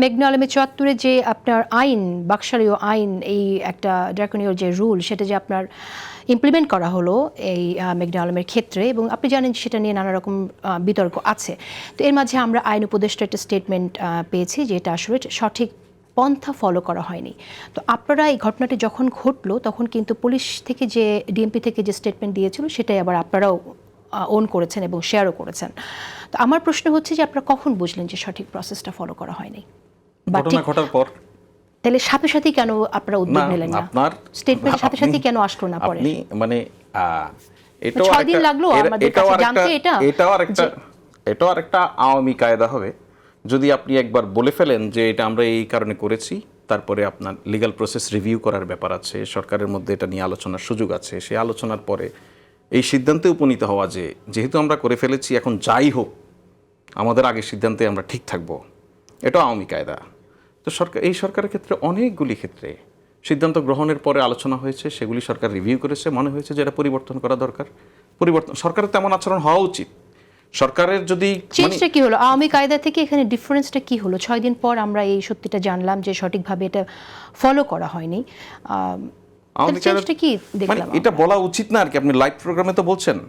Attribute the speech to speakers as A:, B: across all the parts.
A: মেঘনা আলমের ৭৪-এ যে আপনার আইন, বাকশালীয় আইন, এই একটা ড্রাকনীয় যে রুল, সেটা যে আপনার ইমপ্লিমেন্ট করা হলো এই মেঘনা আলমের ক্ষেত্রে, এবং আপনি জানেন সেটা নিয়ে নানা রকম বিতর্ক আছে। তো এর মাঝে আমরা আইন উপদেষ্টার একটা স্টেটমেন্ট পেয়েছি যে এটা আসলে সঠিক পন্থা ফলো করা হয়নি। তো আপনারা এই ঘটনাটি যখন ঘটলো তখন কিন্তু পুলিশ থেকে যে ডিএমপি থেকে যে স্টেটমেন্ট দিয়েছিল সেটাই আবার আপনারাও ওন করেছেন এবং শেয়ারও করেছেন। তো আমার প্রশ্ন হচ্ছে যে আপনারা কখন বুঝলেন যে সঠিক প্রসেসটা ফলো করা হয়নি?
B: ঘটনা ঘটার পর।
A: তাহলে সাথে সাথেই কেন আপনারা উদ্যোগ নিলেন না? আপনার স্টেটমেন্টের সাথে সাথেই কেন আসলো না পরে?
B: আপনি মানে এটাও
A: 6 দিন লাগলো আমাদের কাছে জানতে।
B: এটাও আরেকটা আওয়ামী কায়দা হবে। যদি আপনি একবার বলে ফেলেন যে এটা আমরা এই কারণে করেছি, তারপরে আপনার লিগ্যাল প্রসেস রিভিউ করার ব্যাপার আছে, সরকারের মধ্যে এটা নিয়ে আলোচনার সুযোগ আছে, সেই আলোচনার পরে এই সিদ্ধান্তে উপনীত হওয়া যে যেহেতু আমরা করে ফেলেছি এখন যাই হোক আমাদের আগের সিদ্ধান্তে আমরা ঠিক থাকবো, এটা আওয়ামী কায়দা। তো এই সরকারের ক্ষেত্রে অনেকগুলি ক্ষেত্রে সিদ্ধান্ত গ্রহণের পরে আলোচনা হয়েছে, সেগুলি সরকার রিভিউ করেছে, মনে হয়েছে যে এটা পরিবর্তন করা দরকার। সরকারের তেমন আচরণ হওয়া উচিত। সরকারের যদি
A: চেঞ্জটা কি হলো আওয়ামী কায়দা থেকে, এখানে ডিফারেন্সটা কি হলো? 6 দিন পর আমরা এই সত্যিটা জানলাম যে সঠিকভাবে এটা ফলো করা হয়নি। চেঞ্জটা কি দেখলাম?
B: এটা বলা উচিত না আর কি। আপনি লাইভ প্রোগ্রামে তো বলছেন,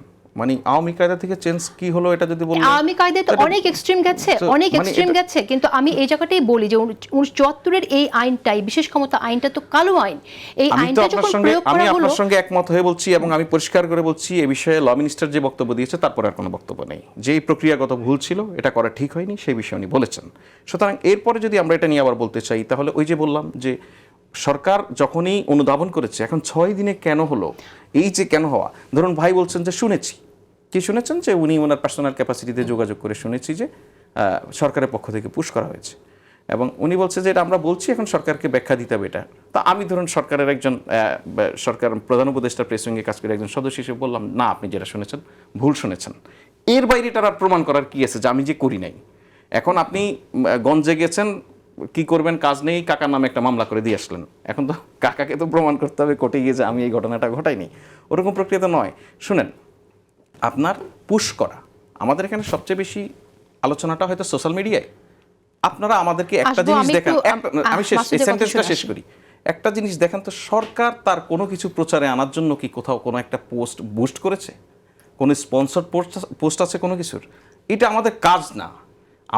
B: মানে আওয়ামী কায়দা থেকে চেঞ্জ কি হলো এটা যদি বলেন।
A: আওয়ামী কায়দায় তো অনেক এক্সট্রিম গেছে, অনেক এক্সট্রিম গেছে, কিন্তু আমি এই জায়গাটাই বলি যে 1974-এর এই আইনটাই, বিশেষ ক্ষমতা আইনটা তো কালো আইন। এই আইনটা যখন প্রয়োগ করা হলো,
B: আমি আপনার সঙ্গে একমত হয়ে বলছি এবং আমি পরিষ্কার করে বলছি এই বিষয়ে ল মিনিস্টার যে বক্তব্য দিয়েছে তারপর আর কোনো বক্তব্য নেই। যে প্রক্রিয়াগত ভুল ছিল, এটা করা ঠিক হয়নি, সেই বিষয়ে উনি বলেছেন। সুতরাং এরপরে যদি আমরা এটা নিয়ে আবার বলতে চাই, তাহলে ওই যে বললাম যে সরকার যখনই অনুধাবন করেছে, এখন 6 দিনে কেন হলো, এই যে কেন হওয়া, ধরুন ভাই বলছেন যে শুনেছি, কি শুনেছেন যে উনি ওনার পার্সোনাল ক্যাপাসিটিতে যোগাযোগ করে শুনেছি যে সরকারের পক্ষ থেকে পুশ করা হয়েছে, এবং উনি বলছে যে এটা আমরা বলছি এখন সরকারকে ব্যাখ্যা দিতে হবে এটা। তা আমি ধরুন সরকারের একজন সরকার প্রধান উপদেষ্টার প্রেসিংয়ে কাজ করে একজন সদস্য হিসেবে বললাম না, আপনি যেটা শুনেছেন ভুল শুনেছেন। এর বাইরে তারা প্রমাণ করার কি আছে যে আমি যে করি নাই? এখন আপনি গঞ্জে গেছেন, কি করবেন, কাজ নেই, কাকার নামে একটা মামলা করে দিয়ে আসলেন। এখন তো কাকাকে তো প্রমাণ করতে হবে কোর্টে গিয়ে যে আমি এই ঘটনাটা ঘটাইনি। ওরকম প্রক্রিয়া তো নয়। শুনেন, আপনার পুশ করা, আমাদের এখানে সবচেয়ে বেশি আলোচনাটা হয়তো সোশ্যাল মিডিয়ায়। আপনারা আমাদেরকে একটা জিনিস দেখেন, আমি সেন্টেন্সটা শেষ করি। একটা জিনিস দেখেন তো, সরকার তার কোনো কিছু প্রচারে আনার জন্য কি কোথাও কোনো একটা পোস্ট বুস্ট করেছে? কোনো স্পন্সর পোস্ট আছে কোনো কিছুর? এটা আমাদের কাজ না।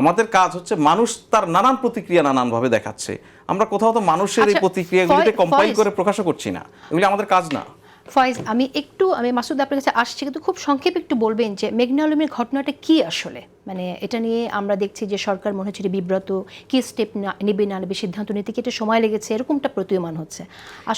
B: আমাদের কাজ হচ্ছে মানুষ তার নানান প্রতিক্রিয়া নানানভাবে দেখাচ্ছে, আমরা কোথাও তো মানুষের এই প্রতিক্রিয়াগুলিতে কম্পাইল করে প্রকাশও করছি না। এগুলি আমাদের কাজ না।
A: ফয়েজ, আমি মাসুদ আপনার কাছে আসছি, কিন্তু খুব সংক্ষেপে একটু বলবেন যে মেঘনা আলমের ঘটনাটা কি আসলে? মানে এটা নিয়ে আমরা দেখছি যে সরকার মনে হচ্ছে বিব্রত, কি স্টেপ নেবে না নেবে সিদ্ধান্ত নিতে কি এটা সময় লেগেছে, এরকমটা প্রতীয়মান হচ্ছে।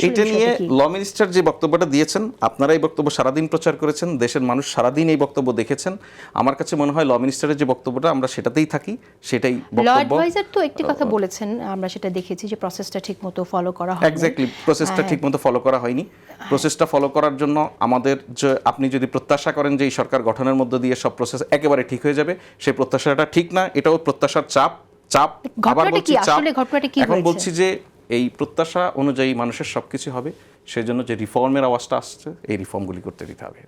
B: এটা নিয়ে ল মিনিস্টার যে বক্তব্যটা দিয়েছেন, আপনারা এই বক্তব্য সারাদিন প্রচার করেছেন, দেশের মানুষ সারাদিন এই বক্তব্য দেখেছেন। আমার কাছে মনে হয় ল মিনিস্টারের যে বক্তব্যটা আমরা সেটাতেই থাকি, সেটাই বক্তব্য।
A: ল অ্যাডভাইজার তো একটি কথা বলেছেন, আমরা সেটা দেখেছি যে প্রসেসটা ঠিকমতো ফলো করা হয়নি।
B: এক্স্যাক্টলি, প্রসেসটা ঠিকমতো ফলো করা হয়নি। প্রসেসটা ফলো করার জন্য আমাদের যে, আপনি যদি প্রত্যাশা করেন যে এই সরকার গঠনের মধ্য দিয়ে সব প্রসেস একেবারে ঠিক হয়ে যাবে, সেই প্রত্যাশাটা ঠিক না। এটাও প্রত্যাশার চাপ। আবার বলছি চাপ। এখন বলছি যে এই প্রত্যাশা অনুযায়ী মানুষের সবকিছু হবে, সেজন্য যে রিফর্মের আওয়াজটা আসছে, এই রিফর্মগুলি করতে দিতে হবে।